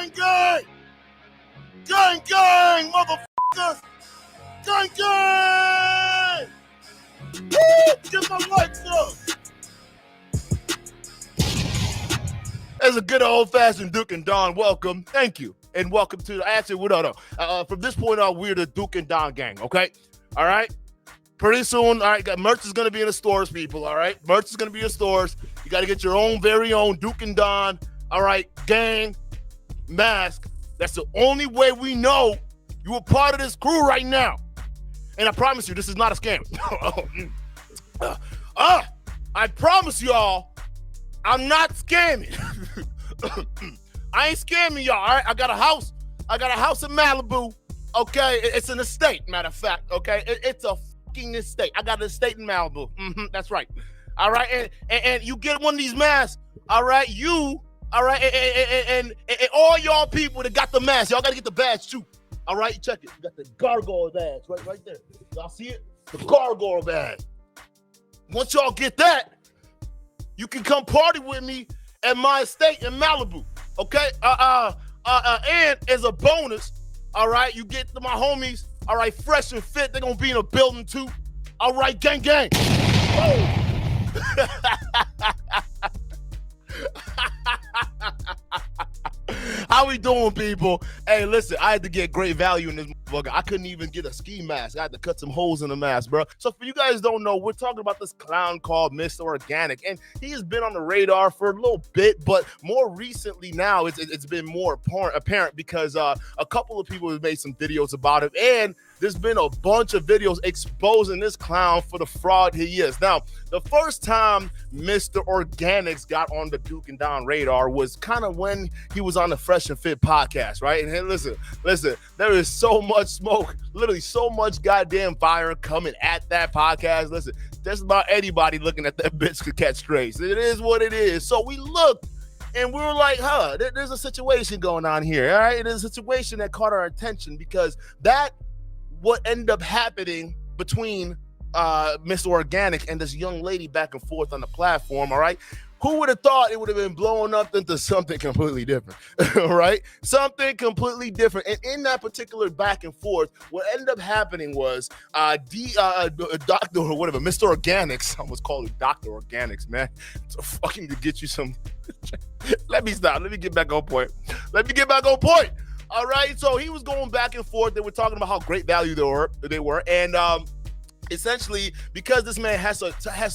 Gang, gang! Gang, gang, motherfuckers! Gang, gang! Woo! Get my lights up! As a good old-fashioned Duke and Don, welcome. Thank you. And welcome to, actually, no. From this point on, we're the Duke and Don gang, okay? All right? Pretty soon, all right, merch is going to be in the stores, people, all right? Merch is going to be in stores. You got to get your own, very own Duke and Don, all right, gang, mask. That's the only way we know you were part of this crew right now. And I promise you, this is not a scam. I promise y'all, I'm not scamming. I ain't scamming y'all, all right? I got a house in Malibu, okay? It's an estate, matter of fact, okay? It's a fucking estate. I got an estate in Malibu. That's right. All right, and you get one of these masks, all right? All right, and all y'all people that got the mask, y'all got to get the badge too. All right, check it. You got the gargoyle badge right there. Y'all see it? The gargoyle badge. Once y'all get that, you can come party with me at my estate in Malibu, okay? And as a bonus, all right, you get to my homies, all right, fresh and fit. They're gonna be in a building too. All right, gang, gang. Oh. How we doing, people? Hey, listen, I had to get great value in this motherfucker. I couldn't even get a ski mask. I had to cut some holes in the mask, bro. So for you guys don't know, we're talking about this clown called Mr. Organic, and he has been on the radar for a little bit, but more recently now, it's been more apparent because a couple of people have made some videos about it, and there's been a bunch of videos exposing this clown for the fraud he is. Now, the first time Mr. Organics got on the Duke and Don radar was kind of when he was on the Fresh and Fit podcast, right? And hey, listen, there is so much smoke, literally so much goddamn fire coming at that podcast. Listen, just about anybody looking at that bitch could catch strays. It is what it is. So we looked and we were like, there's a situation going on here, all right? There's a situation that caught our attention because what ended up happening between Mr. Organic and this young lady back and forth on the platform, all right? Who would have thought it would have been blown up into something completely different, right? Something completely different. And in that particular back and forth, what ended up happening was Dr. or whatever, Mr. Organics, I almost called it Dr. Organics, man. So fucking to get you some. Let me stop. Let me get back on point. All right, so he was going back and forth. They were talking about how great value they were, and essentially because this man has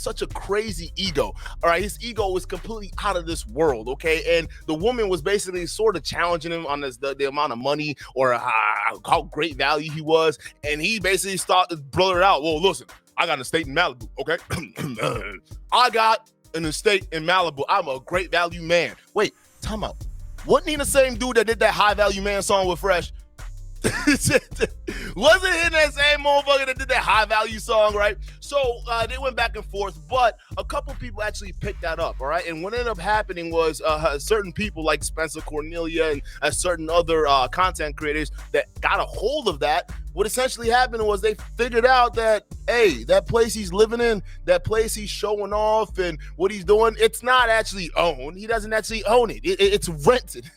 such a crazy ego. All right, his ego was completely out of this world. Okay, and the woman was basically sort of challenging him on the amount of money or how great value he was, and he basically started to blur it out. Well, listen, I got an estate in Malibu. Okay, I got an estate in Malibu. I'm a great value man. Wait, time out. Wasn't he the same dude that did that High Value Man song with Fresh? Wasn't he that same motherfucker that did that High Value song, right? So they went back and forth, but a couple people actually picked that up, all right? And what ended up happening was certain people like Spencer Cornelia and certain other content creators that got a hold of that. What essentially happened was they figured out that, hey, that place he's living in, that place he's showing off and what he's doing, it's not actually owned. He doesn't actually own it. It's rented.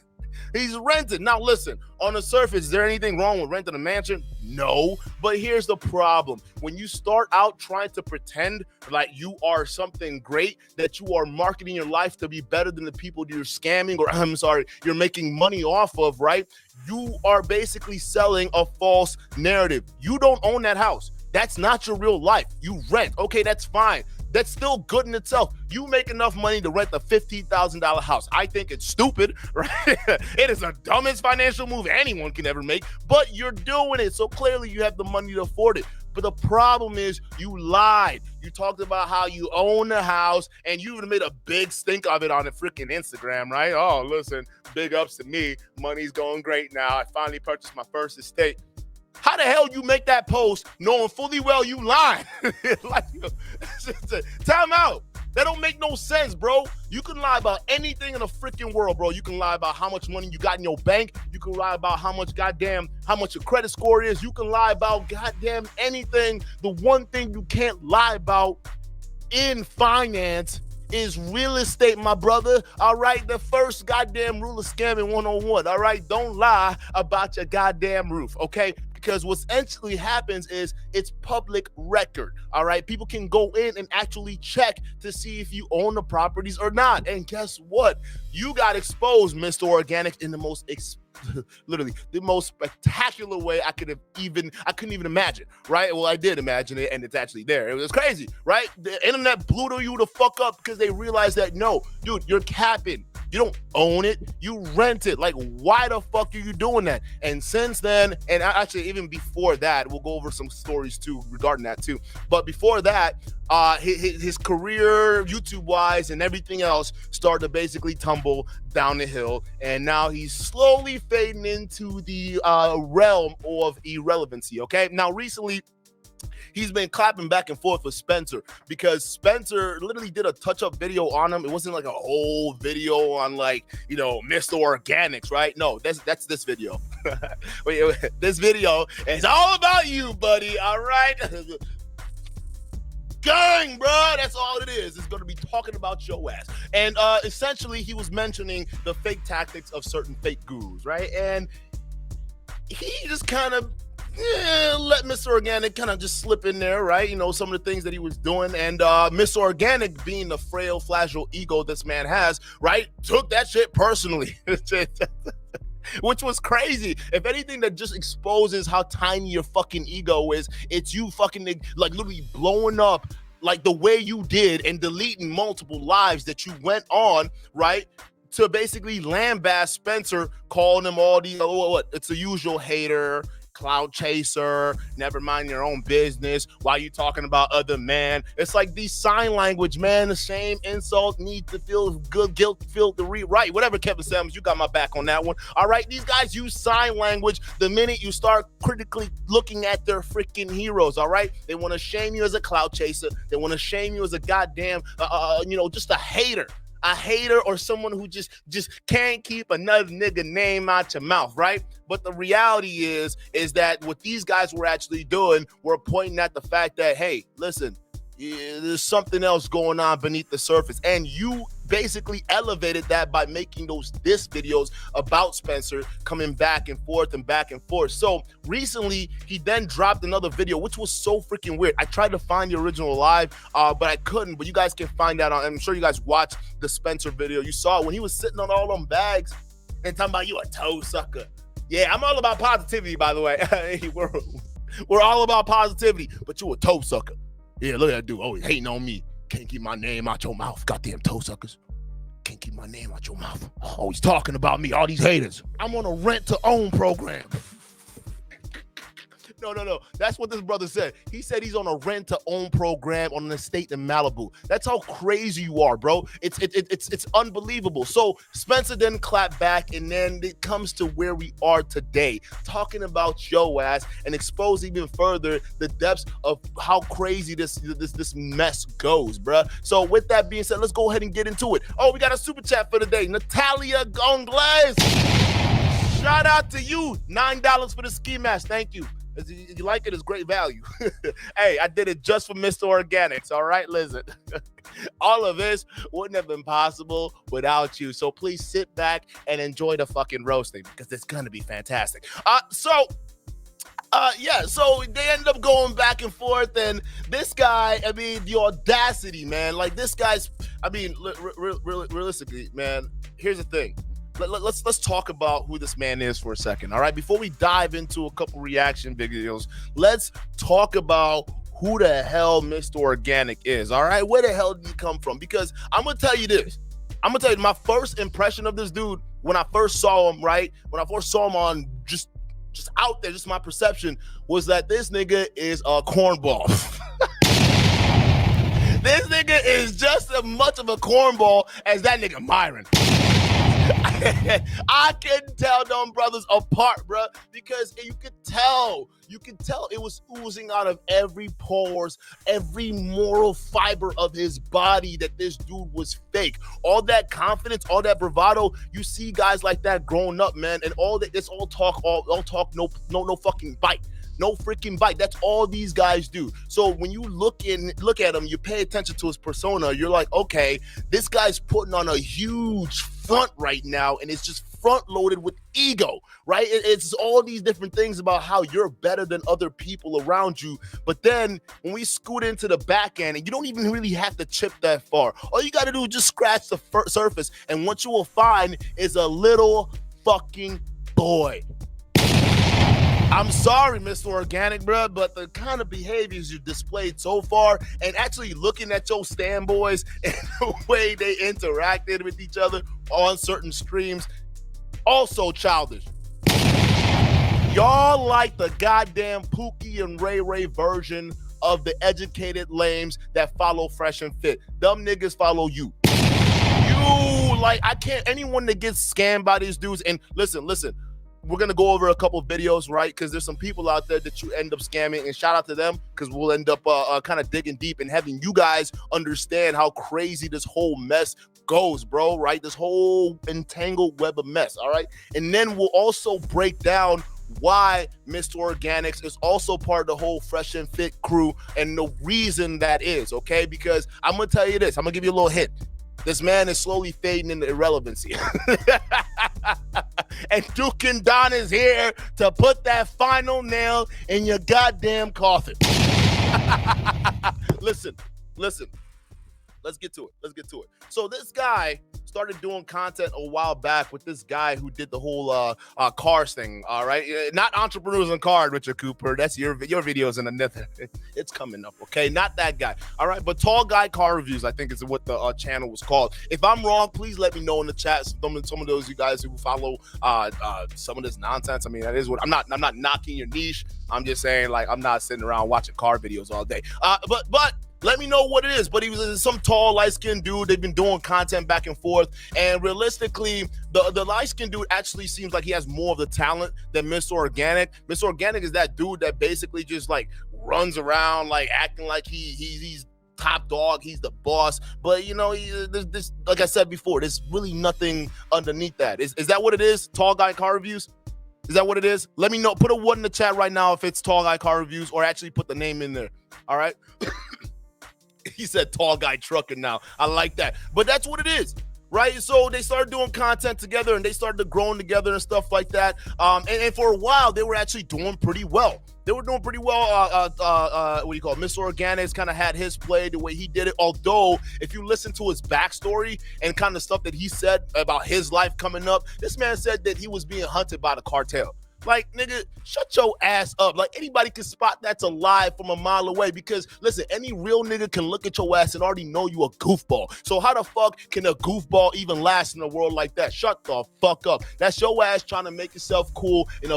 He's rented. Now, listen, on the surface, is there anything wrong with renting a mansion? No, but here's the problem. When you start out trying to pretend like you are something great, that you are marketing your life to be better than the people you're scamming or, you're making money off of, right? You are basically selling a false narrative. You don't own that house. That's not your real life. You rent. Okay, that's fine. That's still good in itself. You make enough money to rent a $15,000 house. I think it's stupid, right? It is the dumbest financial move anyone can ever make, but you're doing it. So clearly you have the money to afford it. But the problem is you lied. You talked about how you own the house and you even made a big stink of it on the freaking Instagram, right? Oh, listen, big ups to me. Money's going great now. I finally purchased my first estate. How the hell you make that post knowing fully well you lying? Time out. That don't make no sense, bro. You can lie about anything in the freaking world, bro. You can lie about how much money you got in your bank. You can lie about how much your credit score is. You can lie about goddamn anything. The one thing you can't lie about in finance is real estate, my brother. All right, the first goddamn rule of scamming 101. All right, don't lie about your goddamn roof, okay? Because what essentially happens is it's public record. All right, people can go in and actually check to see if you own the properties or not. And guess what? You got exposed, Mr. Organic, in the most literally the most spectacular way I couldn't even imagine, right? Well, I did imagine it, and it's actually there. It was crazy, right? The internet blew you the fuck up because they realized that, no, dude, you're capping. You don't own it, you rent it. Like, why the fuck are you doing that? And since then, and actually even before that, we'll go over some stories too regarding that too. But before that, his career, YouTube-wise and everything else, started to basically tumble down the hill, and now he's slowly fading into the realm of irrelevancy. Okay, now recently, he's been clapping back and forth with Spencer because Spencer literally did a touch-up video on him. It wasn't like a whole video on, like, you know, Mr. Organics, right? No, that's this video. Wait, this video is all about you, buddy. All right. Gang, bro, that's all it is. It's going to be talking about your ass. And essentially, he was mentioning the fake tactics of certain fake gurus, right? And he just kind of let Mr. Organic kind of just slip in there, right? You know, some of the things that he was doing. And Mr. Organic, being the frail, fragile ego this man has, right, took that shit personally. Which was crazy. If anything, that just exposes how tiny your fucking ego is. It's you fucking, like, literally blowing up like the way you did and deleting multiple lives that you went on, right, to basically lambast Spencer, calling him all these, it's the usual hater, cloud chaser, never mind your own business, why you talking about other man. It's like these sign language, man, the same insult, need to feel good, guilt, feel the right, whatever. Kevin Samuels, you got my back on that one. All right, these guys use sign language the minute you start critically looking at their freaking heroes. All right, they want to shame you as a cloud chaser, they want to shame you as a goddamn just a hater or someone who just can't keep another nigga name out your mouth, right? But the reality is that what these guys were actually doing were pointing at the fact that, hey, listen, there's something else going on beneath the surface. And you basically elevated that by making those diss videos about Spencer, coming back and forth and back and forth. So recently, he then dropped another video, which was so freaking weird. I tried to find the original live, but I couldn't. But you guys can find that on, I'm sure you guys watched the Spencer video. You saw it when he was sitting on all them bags and talking about you a toe sucker. Yeah, I'm all about positivity, by the way. Hey, we're all about positivity, but you a toe sucker. Yeah, look at that dude always hating on me. Can't keep my name out your mouth. Goddamn toe suckers. Can't keep my name out your mouth. Always talking about me, all these haters. I'm on a rent-to-own program. No. That's what this brother said. He said he's on a rent-to-own program on an estate in Malibu. That's how crazy you are, bro. It's unbelievable. So Spencer then clapped back, and then it comes to where we are today, talking about yo ass and expose even further the depths of how crazy this mess goes, bro. So with that being said, let's go ahead and get into it. Oh, we got a super chat for today. Natalia Gongles. Shout out to you. $9 for the ski mask. Thank you. You like it, it's great value. Hey, I did it just for Mr. Organics, all right? Listen, all of this wouldn't have been possible without you. So please sit back and enjoy the fucking roasting because it's going to be fantastic. So they ended up going back and forth, and this guy, I mean, the audacity, man. Like, this guy's, I mean, realistically, man, here's the thing. Let's talk about who this man is for a second, all right? Before we dive into a couple reaction videos, let's talk about who the hell Mr. Organic is, all right? Where the hell did he come from? Because I'm going to tell you this. I'm going to tell you my first impression of this dude when I first saw him, right? When I first saw him on just out there, just my perception was that this nigga is a cornball. This nigga is just as much of a cornball as that nigga Myron. I couldn't tell them brothers apart, bro, because you could tell it was oozing out of every pores, every moral fiber of his body that this dude was fake. All that confidence, all that bravado, you see guys like that growing up, man, and all that, it's all talk, all talk, no fucking bite. no freaking bite. That's all these guys do. So when you look at him, you pay attention to his persona, you're like, okay, this guy's putting on a huge front right now, and it's just front loaded with ego, right? It's all these different things about how you're better than other people around you. But then when we scoot into the back end, and you don't even really have to chip that far, all you got to do is just scratch the surface, and what you will find is a little fucking boy. I'm sorry, Mr. Organic, bro, but the kind of behaviors you displayed so far, and actually looking at your stand boys and the way they interacted with each other on certain streams, also childish. Y'all like the goddamn Pookie and Ray Ray version of the educated lames that follow Fresh and Fit. Them niggas follow you. I can't, anyone that gets scammed by these dudes, and listen, we're going to go over a couple of videos, right? Because there's some people out there that you end up scamming, and shout out to them, because we'll end up kind of digging deep and having you guys understand how crazy this whole mess goes, bro, right? This whole entangled web of mess, all right? And then we'll also break down why Mr. Organics is also part of the whole Fresh and Fit crew and the reason that is, okay? Because I'm going to tell you this. I'm going to give you a little hint. This man is slowly fading into irrelevancy. And Dukendon is here to put that final nail in your goddamn coffin. Listen. Let's get to it. So this guy started doing content a while back with this guy who did the whole cars thing, all right? Not Entrepreneurs in Cars, Richard Cooper. That's your videos in another. It's coming up, okay? Not that guy, all right? But Tall Guy Car Reviews, I think is what the channel was called. If I'm wrong, please let me know in the chat. Some of those you guys who follow some of this nonsense. I mean, that is what I'm not knocking your niche. I'm just saying, like, I'm not sitting around watching car videos all day. But let me know what it is. But he was some tall, light-skinned dude. They've been doing content back and forth. And realistically, the light-skinned dude actually seems like he has more of the talent than Mr. Organic. Mr. Organic is that dude that basically just, like, runs around, like, acting like he's top dog, he's the boss. But, you know, this, like I said before, there's really nothing underneath that. Is that what it is? Tall Guy Car Reviews? Is that what it is? Let me know. Put a 1 in the chat right now if it's Tall Guy Car Reviews, or actually put the name in there. All right? He said Tall Guy Trucking now. I like that. But that's what it is, right? So they started doing content together, and they started growing together and stuff like that. And for a while, they were actually doing pretty well. What do you call it? Mr. Organics kind of had his play the way he did it. Although, if you listen to his backstory and kind of stuff that he said about his life coming up, this man said that he was being hunted by the cartel. Like, nigga, shut your ass up. Like, anybody can spot that's a lie from a mile away, because, listen, any real nigga can look at your ass and already know you a goofball. So how the fuck can a goofball even last in a world like that? Shut the fuck up. That's your ass trying to make yourself cool in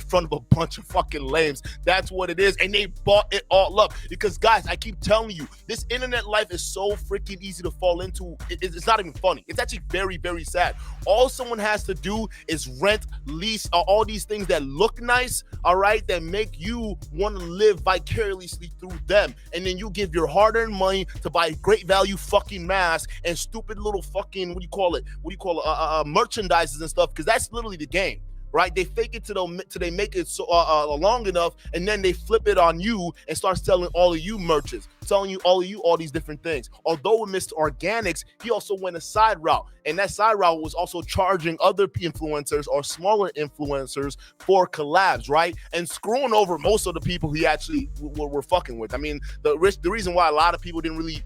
front of a bunch of fucking lames. That's what it is, and they bought it all up. Because, guys, I keep telling you, this internet life is so freaking easy to fall into. It's not even funny. It's actually very, very sad. All someone has to do is rent, lease, all these things that look nice, all right, that make you want to live vicariously through them. And then you give your hard-earned money to buy great value fucking masks and stupid little fucking, merchandises and stuff, because that's literally the game. Right? They fake it till they make it so long enough, and then they flip it on you and start selling all of you merchants, telling you all these different things. Although with Mr. Organics, he also went a side route, and that side route was also charging other influencers or smaller influencers for collabs, right? And screwing over most of the people he actually were fucking with. I mean, the reason why a lot of people didn't really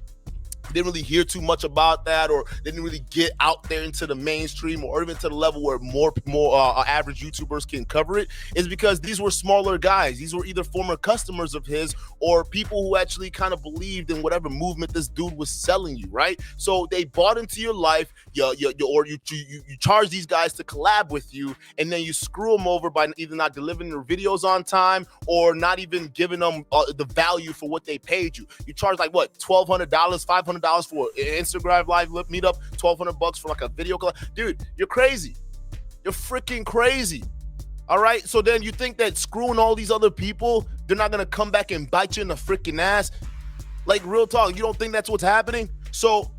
hear too much about that, or didn't really get out there into the mainstream, or even to the level where more average YouTubers can cover it, is because these were smaller guys. These were either former customers of his or people who actually kind of believed in whatever movement this dude was selling you, right? So they bought into your life, you charge these guys to collab with you, and then you screw them over by either not delivering their videos on time or not even giving them the value for what they paid you. You charge like what, $1,200, $500 for an Instagram live meetup, $1,200 for like a video call. Dude, you're crazy. You're freaking crazy. All right. So then you think that screwing all these other people, they're not going to come back and bite you in the freaking ass? Like, real talk, you don't think that's what's happening? So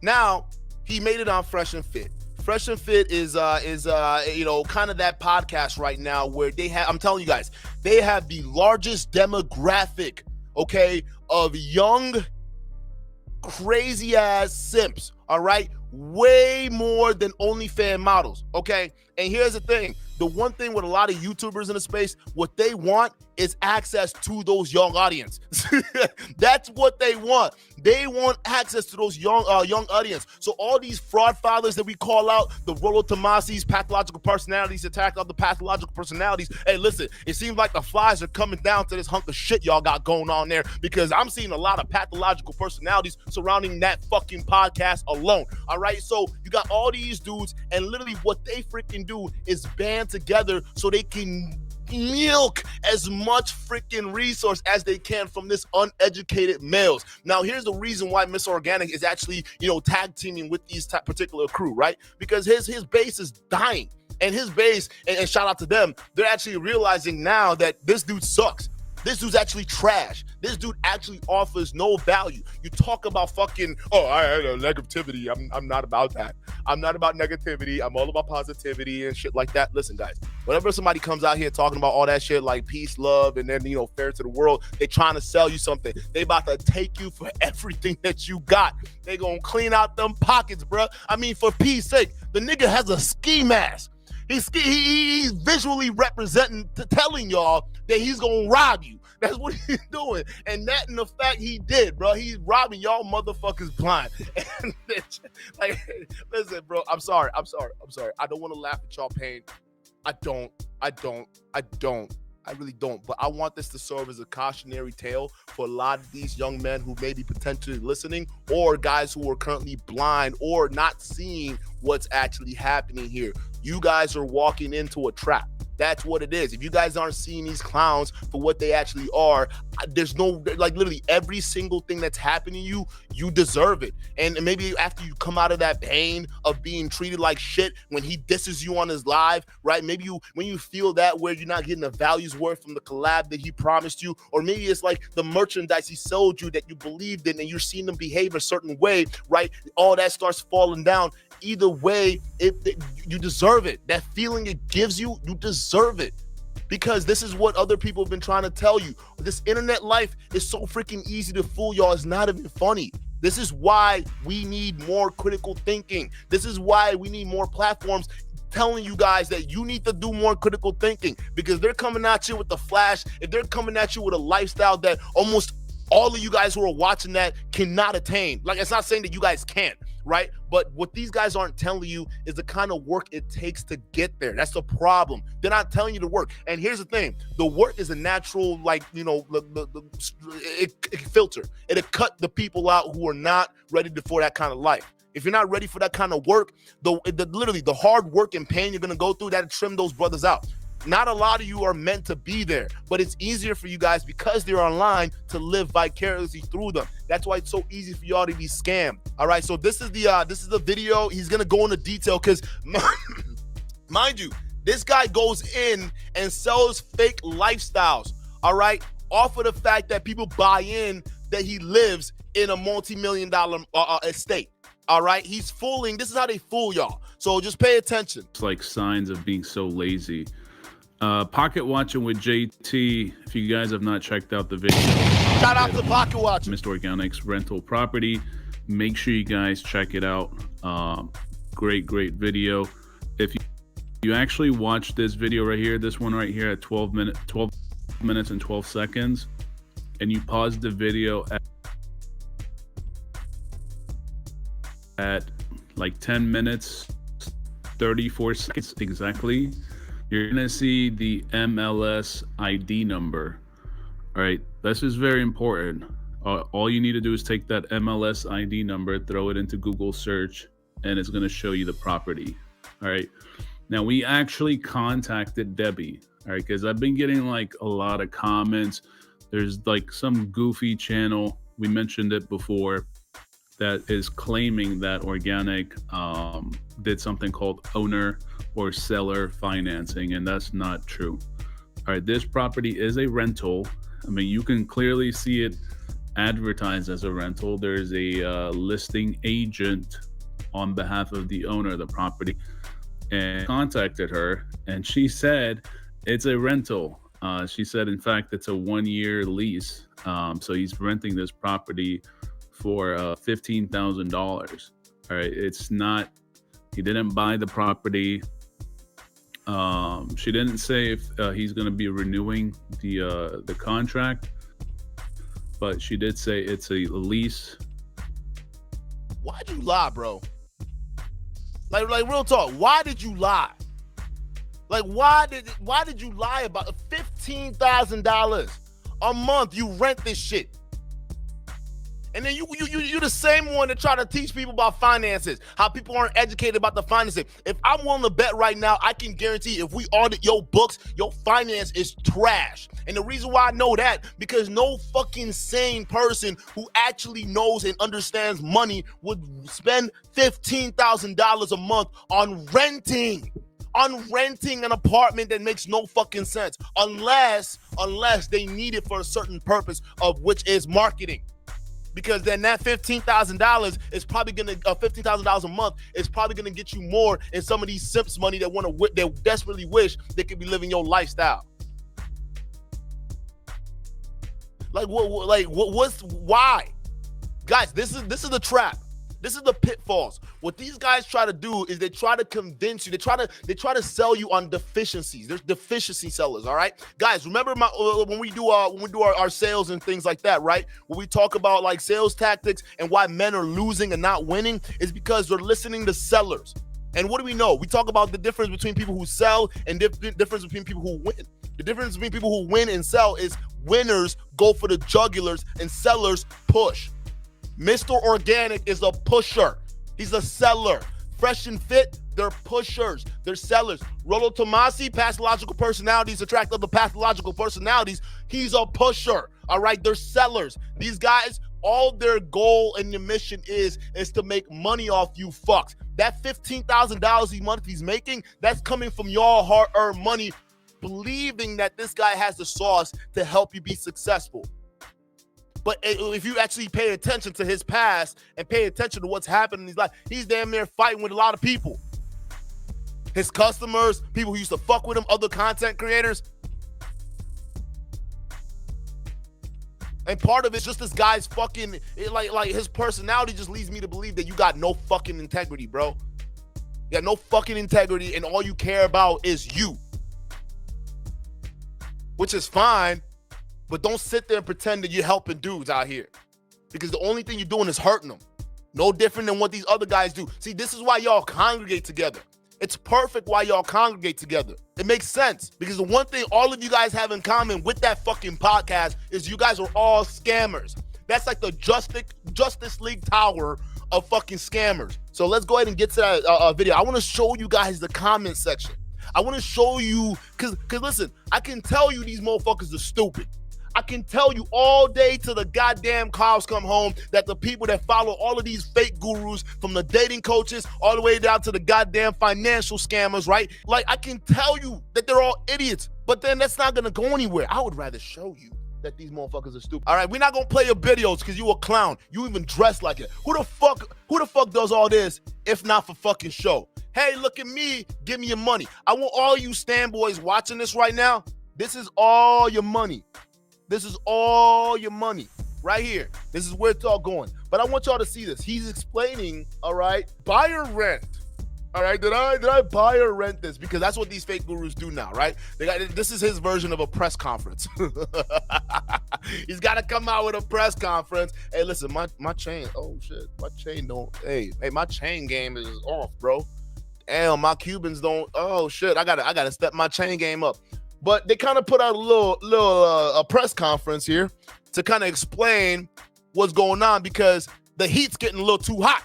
now he made it on Fresh and Fit. Fresh and Fit is you know, kind of that podcast right now where they have, I'm telling you guys, they have the largest demographic, okay, of young crazy ass simps, all right? Way more than OnlyFans models, okay? And here's the thing. The one thing with a lot of YouTubers in the space, what they want is access to those young audience. That's what they want. They want access to those young audience. So all these fraud fathers that we call out, the Rollo Tomasi's, pathological personalities, attack of the pathological personalities. Hey, listen, it seems like the flies are coming down to this hunk of shit y'all got going on there, because I'm seeing a lot of pathological personalities surrounding that fucking podcast alone. All right, so you got all these dudes, and literally what they freaking do is band together so they can milk as much freaking resource as they can from this uneducated males. Now, here's the reason why Mr. Organic is actually, you know, tag teaming with these particular crew, right? Because his base is dying, and his base, and shout out to them, they're actually realizing now that this dude sucks. This dude's actually trash. This dude actually offers no value. You talk about fucking, negativity. I'm not about that. I'm not about negativity. I'm all about positivity and shit like that. Listen, guys, whenever somebody comes out here talking about all that shit like peace, love, and then, you know, fair to the world, they trying to sell you something. They about to take you for everything that you got. They gonna clean out them pockets, bro. I mean, for peace sake, the nigga has a ski mask. He's visually representing, telling y'all that he's gonna rob you. That's what he's doing. And that, in the fact, he did, bro. He's robbing y'all motherfuckers blind. And like, listen, bro, I'm sorry. I don't want to laugh at y'all pain. I really don't. But I want this to serve as a cautionary tale for a lot of these young men who may be potentially listening, or guys who are currently blind or not seeing what's actually happening here. You guys are walking into a trap. That's what it is. If you guys aren't seeing these clowns for what they actually are, there's no, like, literally every single thing that's happening to you, you deserve it. And maybe after you come out of that pain of being treated like shit when he disses you on his live, right? Maybe when you feel that where you're not getting the values worth from the collab that he promised you, or maybe it's like the merchandise he sold you that you believed in and you're seeing them behave a certain way, right? All that starts falling down. Either way, you deserve it. That feeling it gives you, you deserve it. Because this is what other people have been trying to tell you. This internet life is so freaking easy to fool y'all. It's not even funny. This is why we need more critical thinking. This is why we need more platforms telling you guys that you need to do more critical thinking, because they're coming at you with the flash. If they're coming at you with a lifestyle that almost all of you guys who are watching that cannot attain. Like, it's not saying that you guys can't, right? But what these guys aren't telling you is the kind of work it takes to get there. That's the problem. They're not telling you to work. And here's the thing. The work is a natural, like, you know, it filter. It'll cut the people out who are not ready for that kind of life. If you're not ready for that kind of work, literally the hard work and pain you're going to go through, that'll trim those brothers out. Not a lot of you are meant to be there, but it's easier for you guys because they're online to live vicariously through them. That's why it's so easy for y'all to be scammed. All right, so this is the video. He's gonna go into detail because, mind you, this guy goes in and sells fake lifestyles. All right, off of the fact that people buy in that he lives in a multi-million-dollar estate. All right, he's fooling. This is how they fool y'all. So just pay attention. It's like signs of being so lazy. Pocket Watching with JT. If you guys have not checked out the video, shout out to Pocket Watching, Mr. Organic's rental property. Make sure you guys check it out. Great video. If you actually watch this video right here, this one right here at 12 minutes and 12 seconds, and you pause the video at like 10 minutes 34 seconds exactly, you're gonna see the MLS ID number. All right, this is very important. All you need to do is take that MLS ID number, throw it into Google search, and it's gonna show you the property. All right, now we actually contacted Debbie, all right, because I've been getting like a lot of comments. There's like some goofy channel, we mentioned it before, that is claiming that Organic did something called owner or seller financing, and that's not true. All right, this property is a rental. I mean, you can clearly see it advertised as a rental. There's a listing agent on behalf of the owner of the property and contacted her, and she said it's a rental. She said, in fact, it's a 1-year lease. So he's renting this property for $15,000. All right, it's not. He didn't buy the property. She didn't say if he's going to be renewing the contract, but she did say it's a lease. Why'd you lie, bro? Like real talk. Why did you lie? Like, why did you lie about $15,000 a month? You rent this shit. And then you're the same one that try to teach people about finances, how people aren't educated about the finances. If I'm willing to bet right now, I can guarantee if we audit your books, your finance is trash. And the reason why I know that, because no fucking sane person who actually knows and understands money would spend $15,000 a month on renting an apartment that makes no fucking sense, unless they need it for a certain purpose, of which is marketing. Because then that $15,000 is probably gonna $15,000 a month is probably gonna get you more in some of these simps money that desperately wish they could be living your lifestyle. Why? Guys, this is the trap. This is the pitfalls. What these guys try to do is they try to convince you. They try to sell you on deficiencies. There's deficiency sellers, all right? Guys, remember when we do our sales and things like that, right? When we talk about like sales tactics and why men are losing and not winning, is because they're listening to sellers. And what do we know? We talk about the difference between people who sell and the difference between people who win. The difference between people who win and sell is winners go for the jugulars and sellers push. Mr. Organic is a pusher. He's a seller. Fresh and Fit, they're pushers. They're sellers. Rollo Tomasi, pathological personalities attract other pathological personalities. He's a pusher. All right, they're sellers. These guys, all their goal and their mission is to make money off you fucks. That $15,000 a month he's making, that's coming from your hard-earned money, believing that this guy has the sauce to help you be successful. But if you actually pay attention to his past and pay attention to what's happening in his life, he's damn near fighting with a lot of people. His customers, people who used to fuck with him, other content creators. And part of it's just this guy's fucking, like his personality just leads me to believe that you got no fucking integrity, bro. You got no fucking integrity, and all you care about is you. Which is fine. But don't sit there and pretend that you're helping dudes out here, because the only thing you're doing is hurting them. No different than what these other guys do. See, this is why y'all congregate together. It's perfect why y'all congregate together. It makes sense, because the one thing all of you guys have in common with that fucking podcast is you guys are all scammers. That's like the Justice League Tower of fucking scammers. So let's go ahead and get to that video. I want to show you guys the comment section. I want to show you, because listen, I can tell you these motherfuckers are stupid. I can tell you all day till the goddamn cows come home that the people that follow all of these fake gurus, from the dating coaches all the way down to the goddamn financial scammers, right? Like, I can tell you that they're all idiots, but then that's not gonna go anywhere. I would rather show you that these motherfuckers are stupid. All right, we're not gonna play your videos because you a clown. You even dress like it. Who the fuck does all this if not for fucking show? Hey, look at me, give me your money. I want all you Stan boys watching this right now. This is all your money. This is all your money right here. This is where it's all going. But I want y'all to see this. He's explaining, all right, buy or rent. All right, did I buy or rent this? Because that's what these fake gurus do now, right? This is his version of a press conference. He's got to come out with a press conference. Hey, listen, my chain. Oh shit, my chain don't. Hey, my chain game is off, bro. Damn, my Cubans don't. Oh shit, I gotta step my chain game up. But they kind of put out a little press conference here to kind of explain what's going on, because the heat's getting a little too hot.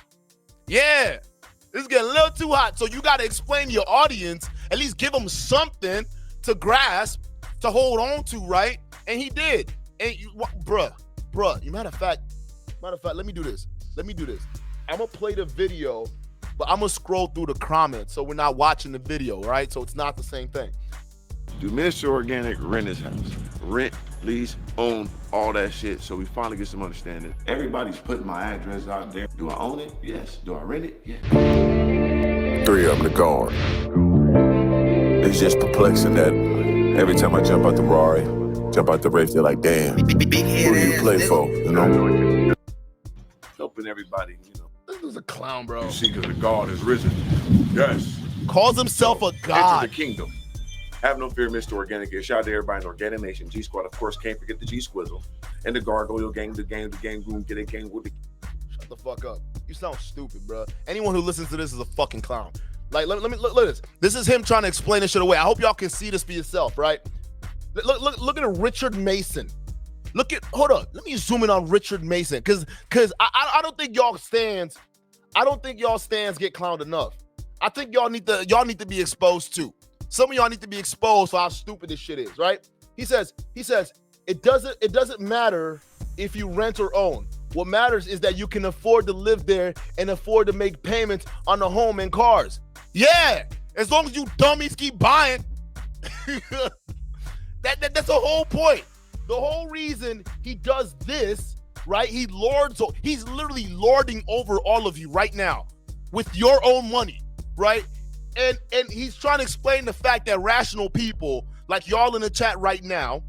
Yeah, it's getting a little too hot. So you got to explain to your audience, at least give them something to grasp, to hold on to, right? And he did. And bruh, matter of fact, let me do this. I'm going to play the video, but I'm going to scroll through the comments so we're not watching the video, right? So it's not the same thing. Do Mr. Organic rent his house? Rent lease, own, all that shit. So we finally get some understanding. Everybody's putting my address out there. Do I own it? Yes. Do I rent it? Yes. 3 of them to gone. It's just perplexing that every time I jump out the Rari, jump out the race, they're like, damn, who do you play for, you know? Helping everybody, you know. This is a clown, bro. You see, because the God is risen. Yes. Calls himself a god. Enter the kingdom. Have no fear, Mr. Organic. Shout out to everybody in Organic Nation. G Squad, of course, can't forget the G Squizzle. And the Gargoyle Gang, the game room, get a gang with the. Shut the fuck up. You sound stupid, bro. Anyone who listens to this is a fucking clown. Like, let me look at this. This is him trying to explain this shit away. I hope y'all can see this for yourself, right? Look at Richard Mason. Hold on. Let me zoom in on Richard Mason, cause I don't think y'all stands get clowned enough. I think y'all need to be exposed too. Some of y'all need to be exposed for how stupid this shit is, right? He says it doesn't matter if you rent or own. What matters is that you can afford to live there and afford to make payments on the home and cars. Yeah, as long as you dummies keep buying. That's the whole point. The whole reason he does this, right? He's literally lording over all of you right now with your own money, right? And he's trying to explain the fact that rational people like y'all in the chat right now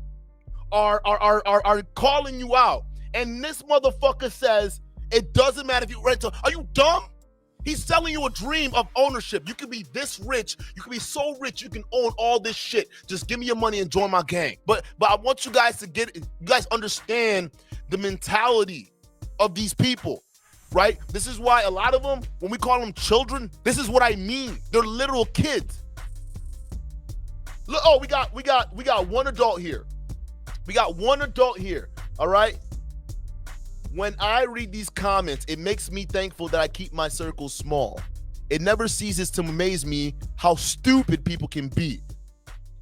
are calling you out. And this motherfucker says it doesn't matter if you rent. Are you dumb? He's selling you a dream of ownership. You can be this rich. You can be so rich you can own all this shit. Just give me your money and join my gang. But I want you guys to understand the mentality of these people, right? This is why a lot of them, when we call them children, this is what I mean. They're literal kids. Look, oh, we got one adult here. We got one adult here. All right. When I read these comments, it makes me thankful that I keep my circle small. It never ceases to amaze me how stupid people can be.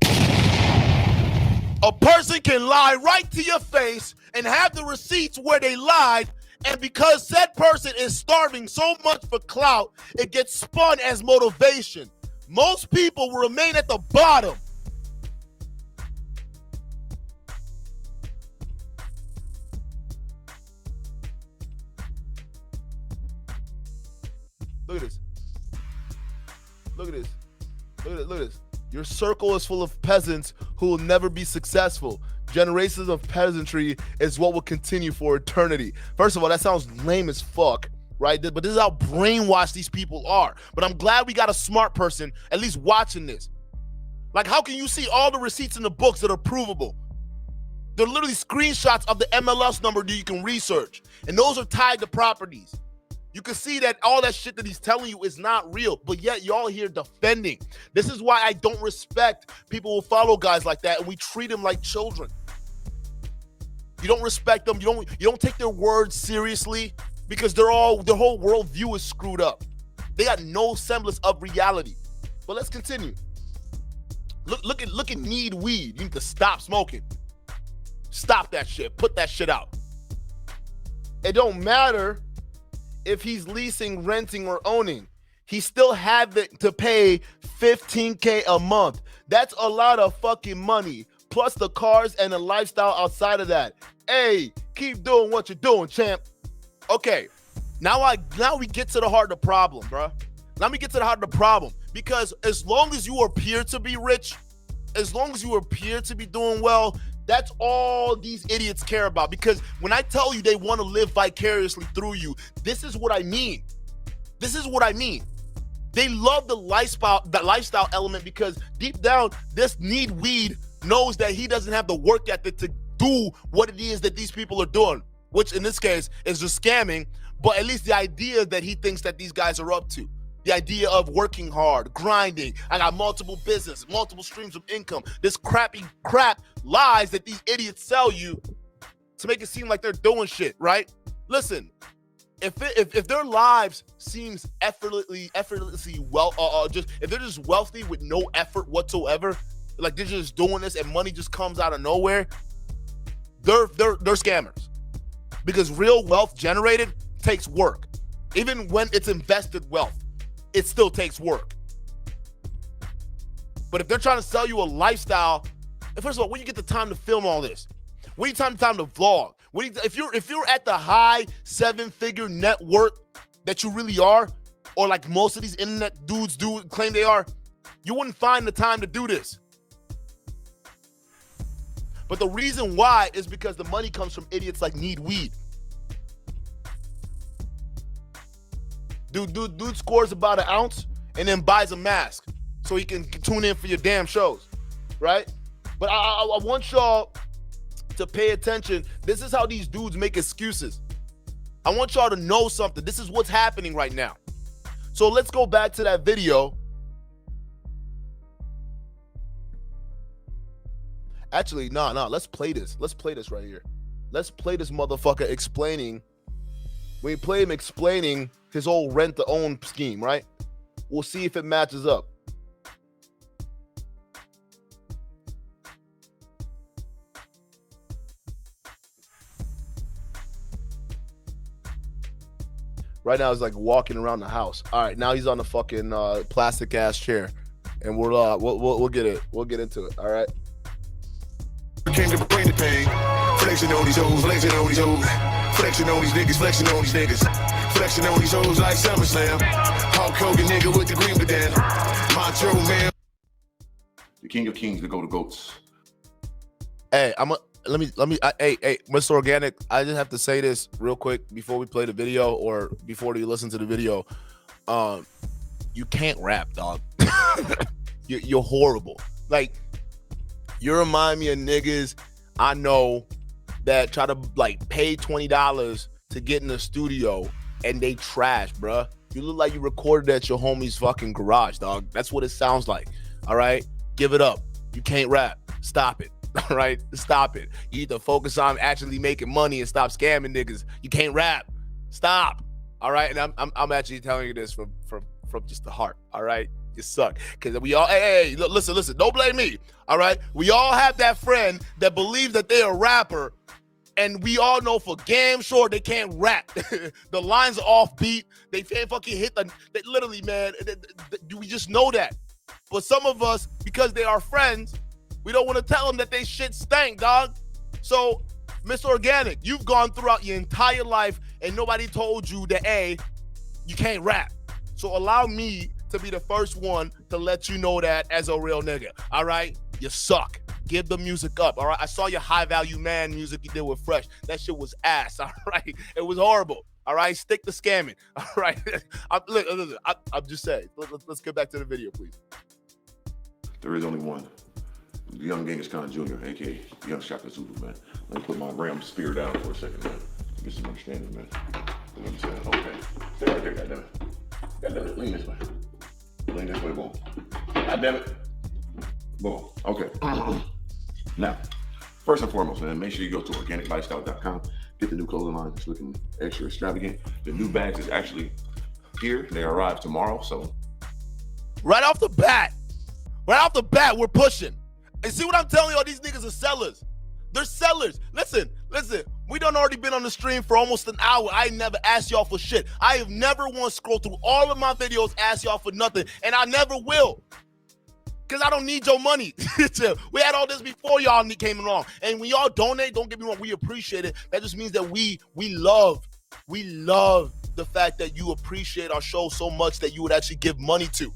A person can lie right to your face and have the receipts where they lied, and because said person is starving so much for clout, it gets spun as motivation. Most people will remain at the bottom. Look at this. Look at this. Look at this. Your circle is full of peasants who will never be successful. Generations of peasantry is what will continue for eternity. First of all, that sounds lame as fuck, right? But this is how brainwashed these people are. But I'm glad we got a smart person at least watching this. Like, how can you see all the receipts in the books that are provable? They're literally screenshots of the MLS number that you can research. And those are tied to properties. You can see that all that shit that he's telling you is not real, but yet y'all here defending. This is why I don't respect people who follow guys like that, and we treat them like children. You don't respect them. You don't take their words seriously because their whole worldview is screwed up. They got no semblance of reality. But let's continue. Look at Need Weed. You need to stop smoking. Stop that shit. Put that shit out. It don't matter if he's leasing, renting, or owning. He still have to pay $15K a month. That's a lot of fucking money. Plus the cars and the lifestyle outside of that. Hey, keep doing what you're doing, champ. Okay, now we get to the heart of the problem, bro. Let me get to the heart of the problem. Because as long as you appear to be rich, as long as you appear to be doing well, that's all these idiots care about. Because when I tell you they want to live vicariously through you, this is what I mean. This is what I mean. They love the lifestyle element because deep down, this Need Weed knows that he doesn't have the work ethic to do what it is that these people are doing, which in this case is just scamming, but at least the idea that he thinks that these guys are up to. The idea of working hard, grinding. I got multiple business, multiple streams of income. This crap lies that these idiots sell you to make it seem like they're doing shit, right? Listen, if their lives seems effortlessly if they're just wealthy with no effort whatsoever, like they're just doing this and money just comes out of nowhere, they're scammers. Because real wealth generated takes work. Even when it's invested wealth, it still takes work. But if they're trying to sell you a lifestyle, and first of all, where you get the time to film all this? We need time to vlog. If you're at the high 7-figure net worth that you really are, or like most of these internet dudes do claim they are, you wouldn't find the time to do this. But the reason why is because the money comes from idiots like Need Weed. Dude scores about an ounce and then buys a mask so he can tune in for your damn shows, right? But I want y'all to pay attention. This is how these dudes make excuses. I want y'all to know something. This is what's happening right now. So let's go back to that video. Actually, no, let's play this. Let's play this right here. Let's play this motherfucker explaining. We play him explaining his whole rent-to-own scheme, right? We'll see if it matches up. Right now, he's like walking around the house. All right, now he's on the fucking plastic ass chair, and we'll get it. We'll get into it. All right. Came to bring the pain. Flexing on these hoes, flexing on these hoes. Flexing on these niggas, flexing on these niggas. Flexing on these hoes like SummerSlam. Hulk Hogan nigga with the green bandana. Macho man. The king of kings, the goats. Hey, let me, hey, Mr. Organic, I just have to say this real quick before we play the video or before you listen to the video. You can't rap, dog. You're horrible. Like, you remind me of niggas I know that try to like pay $20 to get in the studio and they trash, bruh. You look like you recorded at your homie's fucking garage, dog. That's what it sounds like. All right? Give it up. You can't rap. Stop it. All right? Stop it. You need to focus on actually making money and stop scamming niggas. You can't rap. Stop. All right? And I'm actually telling you this from just the heart. All right? You suck. Because we all, hey, listen, don't blame me. All right? We all have that friend that believes that they're a rapper, and we all know for damn sure they can't rap. The lines are offbeat. They can't fucking hit they literally, man, we just know that. But some of us, because they are friends, we don't want to tell them that they shit stank, dog. So, Mr. Organic, you've gone throughout your entire life and nobody told you that, A, you can't rap. So allow me to be the first one to let you know that as a real nigga, all right? You suck. Give the music up, all right? I saw your High Value Man music you did with Fresh. That shit was ass, all right? It was horrible, all right? Stick to scamming, all right? I'm just saying. Let's get back to the video, please. There is only one. Young Genghis Khan Jr., a.k.a. Young Shaka Zulu, man. Let me put my Ram spear down for a second, man. Get some understanding, man. You know what I'm saying? Okay. Stay right there, goddammit. Goddammit, lean this way. Lean this way, boom. Goddammit. Boom. Okay. Now, first and foremost, man, make sure you go to organiclifestyle.com. Get the new clothing line. It's looking extra extravagant. The new bags is actually here. They arrive tomorrow, so. Right off the bat, we're pushing. And see what I'm telling y'all? These niggas are sellers. They're sellers. Listen. We done already been on the stream for almost an hour. I never asked y'all for shit. I have never once scrolled through all of my videos, asked y'all for nothing, and I never will. Because I don't need your money. We had all this before y'all came along. And when y'all donate, don't get me wrong, we appreciate it. That just means that we love the fact that you appreciate our show so much that you would actually give money to.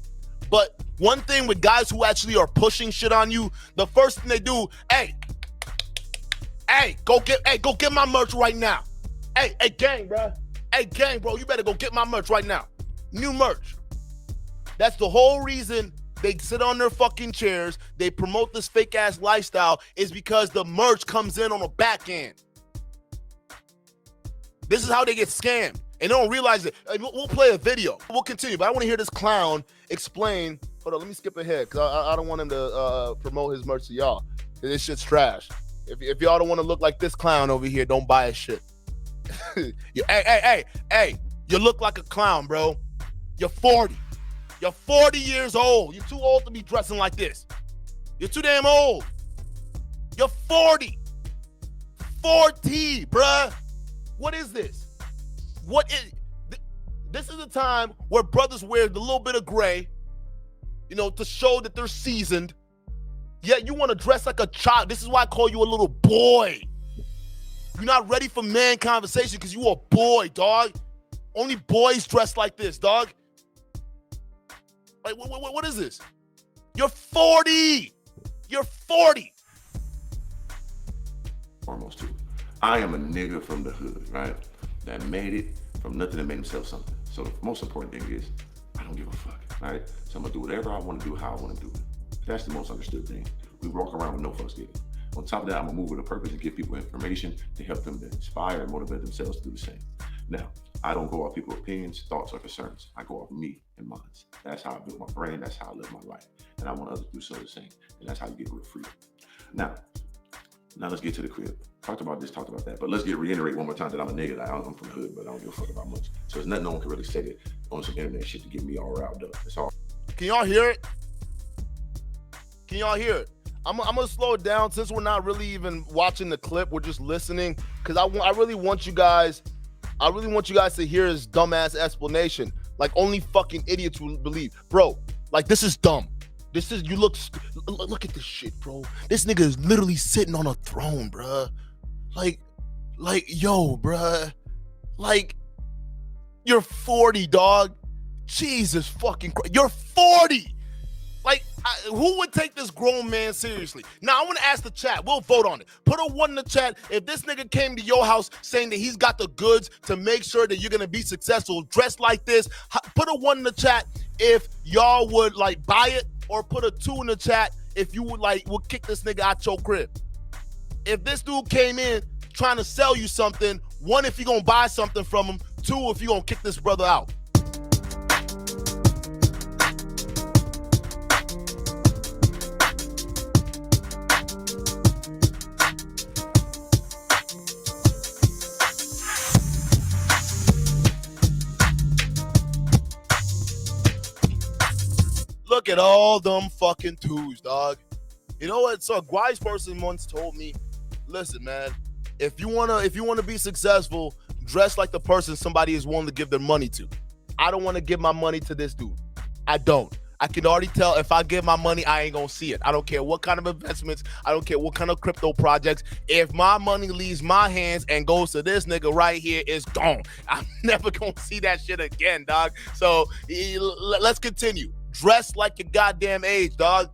But one thing with guys who actually are pushing shit on you, the first thing they do, hey, go get my merch right now. Hey, gang, bro. Hey, gang, bro, you better go get my merch right now. New merch. That's the whole reason they sit on their fucking chairs, they promote this fake ass lifestyle, is because the merch comes in on the back end. This is how they get scammed. And they don't realize it. We'll play a video. We'll continue, but I want to hear this clown explain. Hold on, let me skip ahead because I don't want him to promote his merch to y'all. This shit's trash. If y'all don't want to look like this clown over here, don't buy his shit. Hey, you look like a clown, bro. You're 40. You're 40 years old. You're too old to be dressing like this. You're too damn old. You're 40. 40, bruh. What is this? This is a time where brothers wear the little bit of gray, to show that they're seasoned. Yet you want to dress like a child. This is why I call you a little boy. You're not ready for man conversation because you a boy, dog. Only boys dress like this, dog. Like, what is this? You're 40. You're 40. Almost too. I am a nigga from the hood, right? That made it from nothing and made himself something. So the most important thing is, I don't give a fuck, right? So I'm gonna do whatever I wanna do, how I wanna do it. That's the most understood thing. We walk around with no fucks given. On top of that, I'm gonna move with a purpose and give people information to help them to inspire and motivate themselves to do the same. Now, I don't go off people's opinions, thoughts, or concerns. I go off me and mine. That's how I build my brand. That's how I live my life. And I want others to do so the same. And that's how you get real freedom. Now let's get to the crib. Talked about this, talked about that. But let's reiterate one more time that I'm a nigga. Like, I'm from the hood, but I don't give a fuck about much. So there's nothing no one can really say that on some internet shit to get me all riled up. It's all. Can y'all hear it? Can y'all hear it? I'm gonna slow it down since we're not really even watching the clip. We're just listening because I really want you guys to hear his dumbass explanation. Like only fucking idiots will believe, bro. Like this is dumb. This is look at this shit, bro. This nigga is literally sitting on a throne, bruh. Like yo, bruh. Like you're 40, dog. Jesus fucking Christ. You're 40. Like, who would take this grown man seriously? Now, I want to ask the chat. We'll vote on it. Put a 1 in the chat. If this nigga came to your house saying that he's got the goods to make sure that you're going to be successful, dressed like this, put a 1 in the chat if y'all would, like, buy it, or put a 2 in the chat if you would, like, would kick this nigga out your crib. If this dude came in trying to sell you something, 1, if you're going to buy something from him, 2, if you're going to kick this brother out. Look at all them fucking 2s, dog. You know what? So a wise person once told me, listen, man, if you wanna be successful, dress like the person somebody is willing to give their money to. I don't want to give my money to this dude. I don't. I can already tell if I give my money, I ain't gonna see it. I don't care what kind of investments. I don't care what kind of crypto projects. If my money leaves my hands and goes to this nigga right here, it's gone. I'm never gonna see that shit again, dog. So let's continue. Dress like your goddamn age, dog.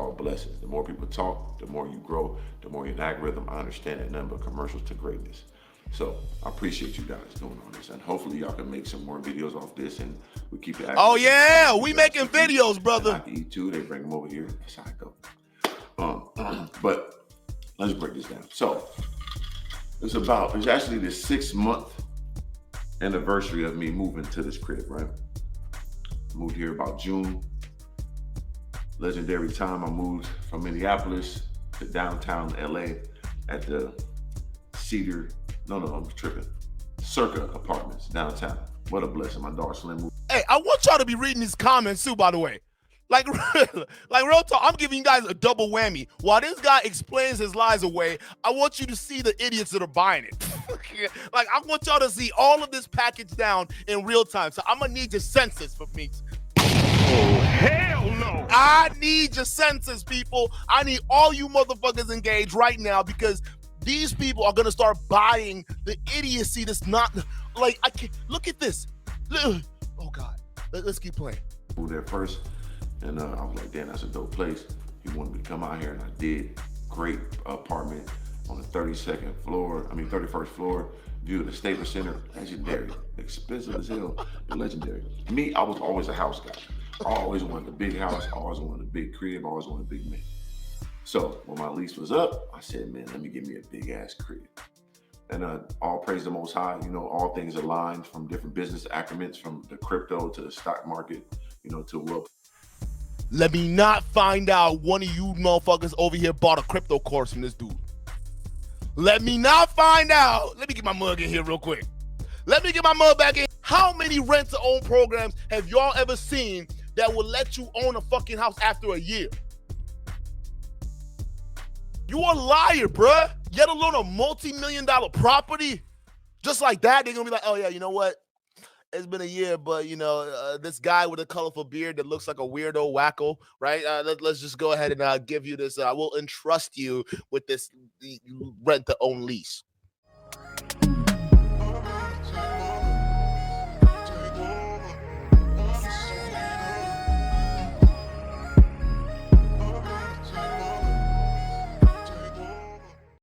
All blessings. The more people talk, the more you grow, the more you're in algorithm. I understand that nothing but commercials to greatness. So I appreciate you guys doing all this, and hopefully y'all can make some more videos off this, and we keep it. Oh yeah, we making videos, brother. And I can eat too. They bring them over here. That's how I go. But let's break this down. So it's actually the 6-month anniversary of me moving to this crib, right? Moved here about June. Legendary time. I moved from Minneapolis to downtown LA at the I'm tripping. Circa Apartments downtown. What a blessing. My daughter Slim moved. Hey, I want y'all to be reading these comments too, by the way. Like real talk, I'm giving you guys a double whammy. While this guy explains his lies away, I want you to see the idiots that are buying it. Like, I want y'all to see all of this package down in real time. So I'm gonna need your census for me. Oh, hell no. I need your census, people. I need all you motherfuckers engaged right now because these people are gonna start buying the idiocy that's not, like, I can't, look at this. Oh God, let's keep playing. Moved there first, and I was like, damn, that's a dope place. He wanted me to come out here, and I did. Great apartment on the 31st floor, view of the Staples Center. Legendary, expensive as hell, but legendary. Me, I was always a house guy. I always wanted the big house, I always wanted a big crib, I always wanted a big man. So when my lease was up, I said, man, let me get me a big ass crib. And all praise the Most High, you know, all things aligned, from different business acromens, from the crypto to the stock market, you know, to wealth. Let me not find out one of you motherfuckers over here bought a crypto course from this dude. Let me not find out. Let me get my mug in here real quick. Let me get my mug back in. How many rent-to-own programs have y'all ever seen that will let you own a fucking house after a year? You a liar, bruh. Yet alone a multi-million-dollar property. Just like that, they're gonna be like, oh yeah, you know what? It's been a year, but this guy with a colorful beard that looks like a weirdo wacko, right? Let's just go ahead and give you this. I will entrust you with this rent to own lease.